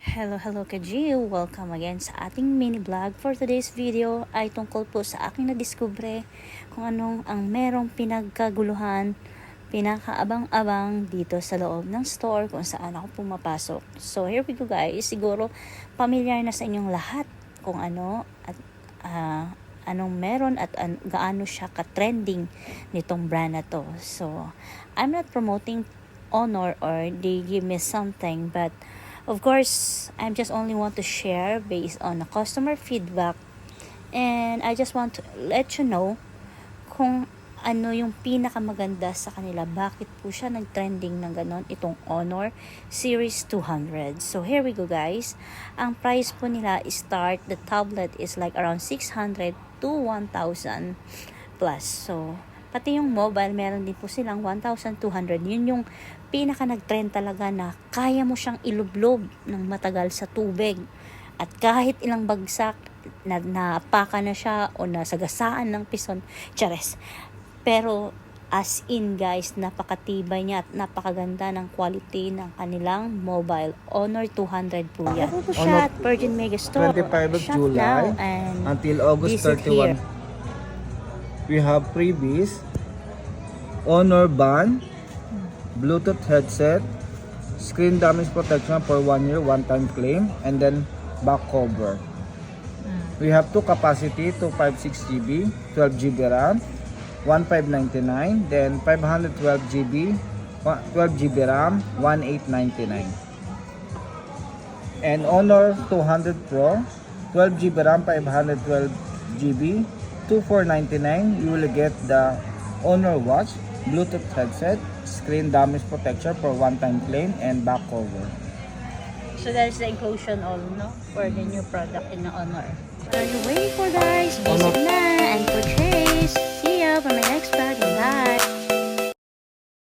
Hello Kaji! Welcome again sa ating mini vlog. For today's video ay tungkol po sa aking nadiskubre kung anong ang merong pinagkaguluhan, pinakaabang-abang dito sa loob ng store kung saan ako pumapasok. So here we go guys, siguro familiar na sa inyong lahat kung ano at anong meron at gaano siya ka-trending nitong brand na to. So I'm not promoting Honor or they give me something, but of course, I just only want to share based on the customer feedback, and I just want to let you know kung ano yung pinakamaganda sa kanila, bakit po siya nag-trending ng ganon, itong Honor Series 200. So here we go guys, ang price po nila start, the tablet is like around 600 to 1,000 plus. So pati yung mobile, meron din po silang 1,200. Yun yung pinaka nag-trend talaga na kaya mo siyang ilublob ng matagal sa tubig. At kahit ilang bagsak, napaka na siya o nasagasaan ng pison. Chares. Pero as in guys, napakatibay niya at napakaganda ng quality ng kanilang mobile. Honor 200 po yan. Ako po siya at Virgin Megastore. 25 of Shop July now and until August visit 31. here. We have freebies, Honor Band, Bluetooth headset, screen damage protection for 1 year, one-time claim, and then back cover. We have two capacity, 256 GB, 12 GB RAM, 1599, then 512 GB, 12 GB RAM, 1899. And Honor 200 Pro, 12 GB RAM, 512 GB, 2499. You will get the Honor watch, Bluetooth headset, screen damage protection for one-time claim, and back cover. So that is the inclusion all, no? For the new product in the Honor. What are you waiting for guys? Visit na and purchase. See ya for my next